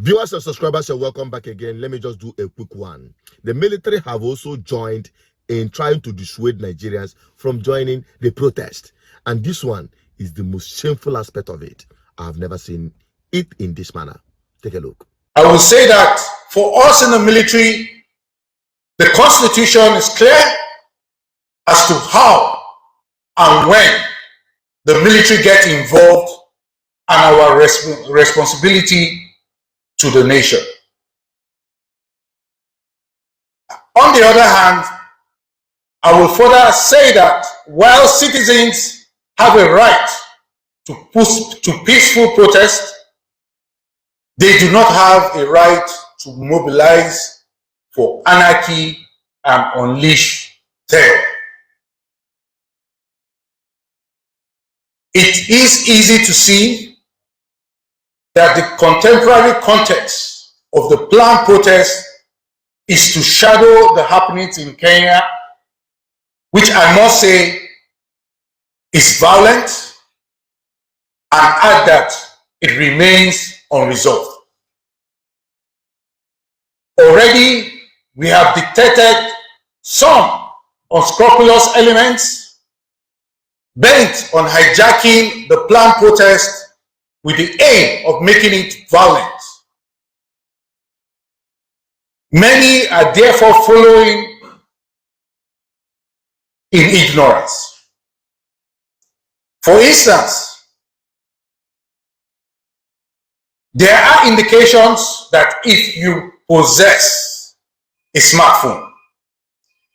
Viewers and subscribers, you're welcome back again. Let me just do a quick one. The military have also joined in trying to dissuade Nigerians from joining the protest. And this one is the most shameful aspect of it. I've never seen it in this manner. Take a look. I will say that for us in the military, the Constitution is clear as to how and when the military get involved and our responsibility to the nation. On the other hand, I will further say that while citizens have a right to peaceful protest, they do not have a right to mobilize for anarchy and unleash terror. It is easy to see that the contemporary context of the planned protest is to shadow the happenings in Kenya, which I must say is violent, and add that it remains unresolved. Already, we have detected some unscrupulous elements bent on hijacking the planned protest with the aim of making it violent. Many are therefore following in ignorance. For instance, there are indications that if you possess a smartphone,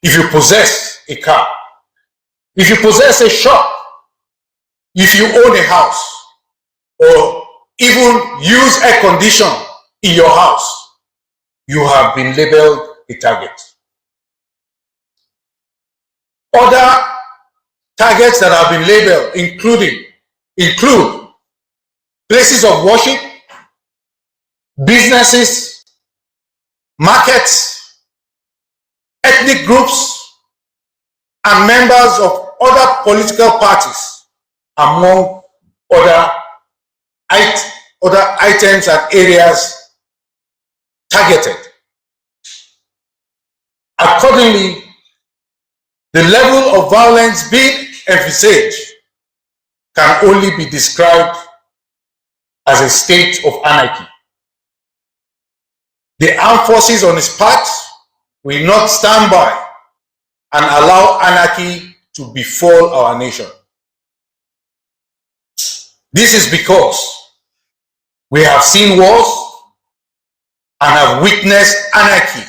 if you possess a car, if you possess a shop, if you own a house, or even use air condition in your house, you have been labeled a target. Other targets that have been labeled include places of worship, businesses, markets, ethnic groups, and members of other political parties, among other items and areas targeted. Accordingly, the level of violence being envisaged can only be described as a state of anarchy. The armed forces on its part will not stand by and allow anarchy to befall our nation. This is because we have seen wars and have witnessed anarchy.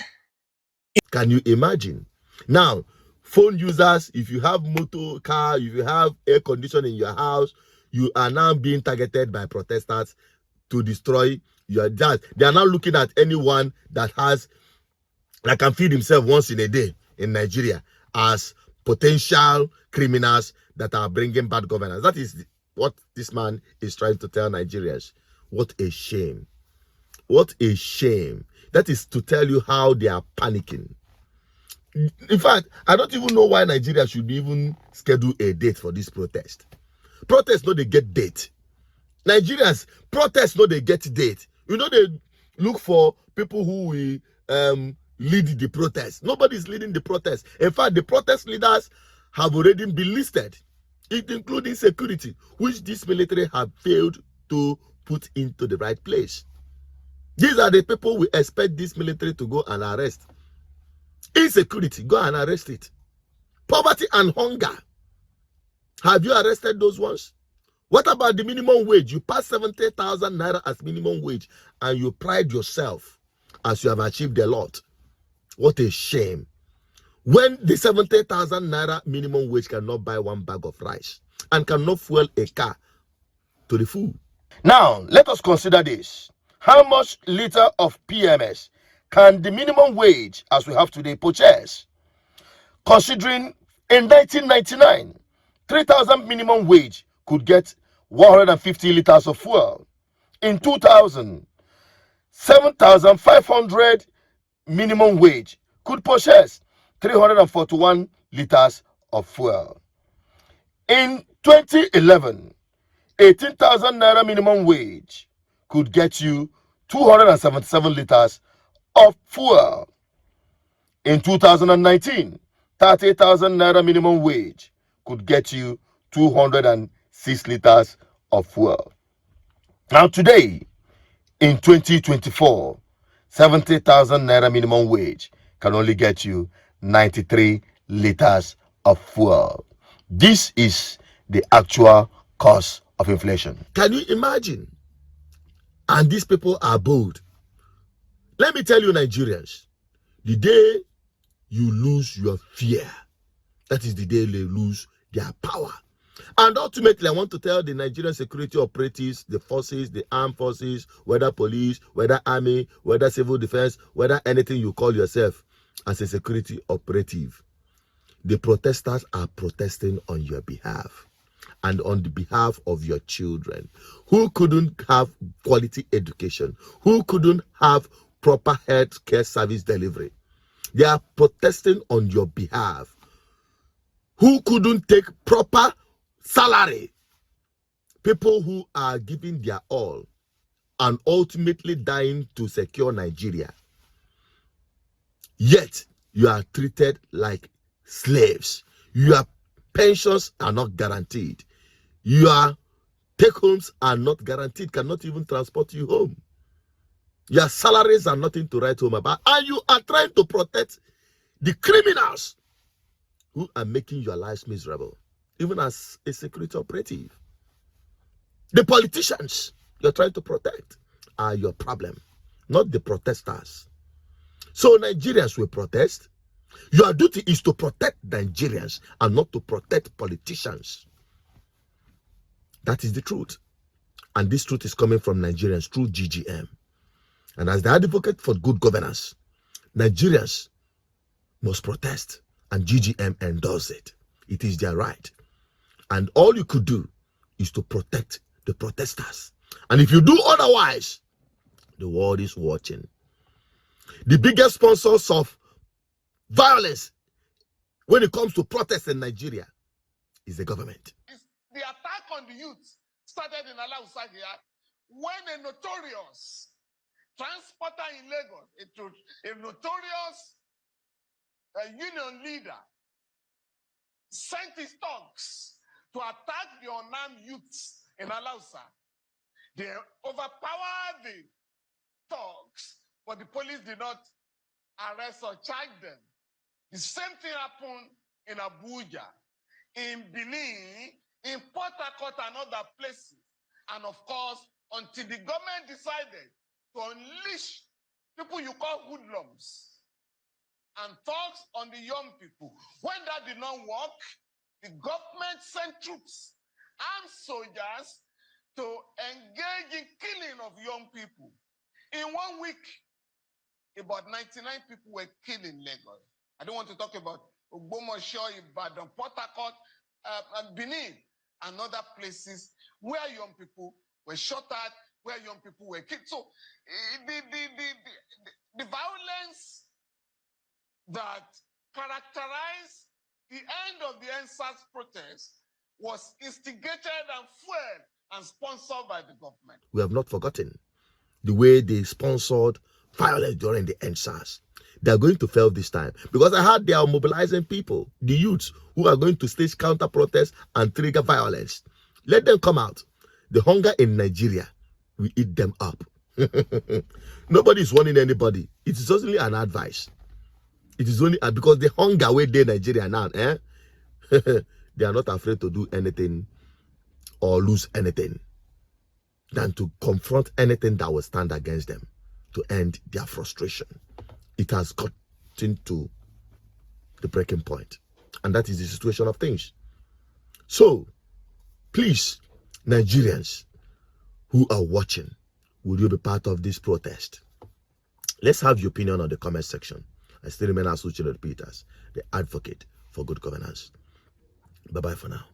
Can you imagine? Now, phone users, if you have motor car, if you have air conditioning in your house, you are now being targeted by protesters to destroy your data. They are now looking at anyone that can feed himself once in a day in Nigeria as potential criminals that are bringing bad governance. That is what this man is trying to tell Nigerians. What a shame. What a shame. That is to tell you how they are panicking. In fact, I don't even know why Nigeria should be even schedule a date for this protest. Protest, no, they get date. Nigerians, protest, no, they get date. You know, they look for people who will lead the protest. Nobody's leading the protest. In fact, the protest leaders have already been listed, including security, which this military have failed to put into the right place. These are the people we expect this military to go and arrest. Insecurity, go and arrest it. Poverty and hunger, have you arrested those ones? What about the minimum wage? You pass 70,000 naira as minimum wage and you pride yourself as you have achieved a lot. What a shame. When the 70,000 naira minimum wage cannot buy one bag of rice and cannot fuel a car to the full. Now, let us consider this. How much liter of PMS can the minimum wage as we have today purchase? Considering in 1999, 3,000 minimum wage could get 150 liters of fuel. In 2000, 7,500 minimum wage could purchase 341 liters of fuel. In 2011, 18,000 naira minimum wage could get you 277 liters of fuel. In 2019, 30,000 naira minimum wage could get you 206 liters of fuel. Now today, in 2024, 70,000 naira minimum wage can only get you 93 liters of fuel. This is the actual cost of inflation. Can you imagine? And these people are bold. Let me tell you, Nigerians, the day you lose your fear, that is the day they lose their power. And ultimately, I want to tell the Nigerian security operatives, the forces, the armed forces, whether police, whether army, whether civil defense, whether anything you call yourself as a security operative, the protesters are protesting on your behalf and on the behalf of your children who couldn't have quality education, who couldn't have proper health care service delivery. They are protesting on your behalf, who couldn't take proper salary. People who are giving their all and ultimately dying to secure Nigeria. Yet, you are treated like slaves. Your pensions are not guaranteed. Your take-homes are not guaranteed, cannot even transport you home. Your salaries are nothing to write home about. And you are trying to protect the criminals who are making your lives miserable, even as a security operative. The politicians you're trying to protect are your problem, not the protesters. So Nigerians will protest. Your duty is to protect Nigerians and not to protect politicians. That is the truth. And this truth is coming from Nigerians through GGM. And as the advocate for good governance, Nigerians must protest, and GGM endorses it. It is their right. And all you could do is to protect the protesters. And if you do otherwise, the world is watching. The biggest sponsors of violence when it comes to protests in Nigeria is the government. The attack on the youth started in Alausa here when a notorious transporter in Lagos, a notorious union leader, sent his thugs to attack the unarmed youths in Alausa. They overpowered the thugs, but the police did not arrest or charge them. The same thing happened in Abuja, in Benin, in Port Harcourt and other places. And of course, until the government decided to unleash people you call hoodlums and thugs on the young people. When that did not work, the government sent troops, armed soldiers, to engage in killing of young people. In 1 week, about 99 people were killed in Lagos. I don't want to talk about Ogbomoso, Ibadan, Port Harcourt, and Benin, and other places where young people were shot at, where young people were killed. So the violence that characterized the end of the NSAS protest was instigated and fueled and sponsored by the government. We have not forgotten the way they sponsored violence during the NSAS. They are going to fail this time, because I heard they are mobilizing people, the youths, who are going to stage counter protests and trigger violence. Let them come out. The hunger in Nigeria will eat them up. Nobody is warning anybody. It is only an advice. It is only because the hunger where they Nigeria now, they are not afraid to do anything or lose anything than to confront anything that will stand against them to end their frustration. It has gotten to the breaking point, and that is the situation of things. So please, Nigerians who are watching, will you be part of this protest? Let's have your opinion on the comment section. I still remain Asuchino Peters, the advocate for good governance. Bye-bye for now.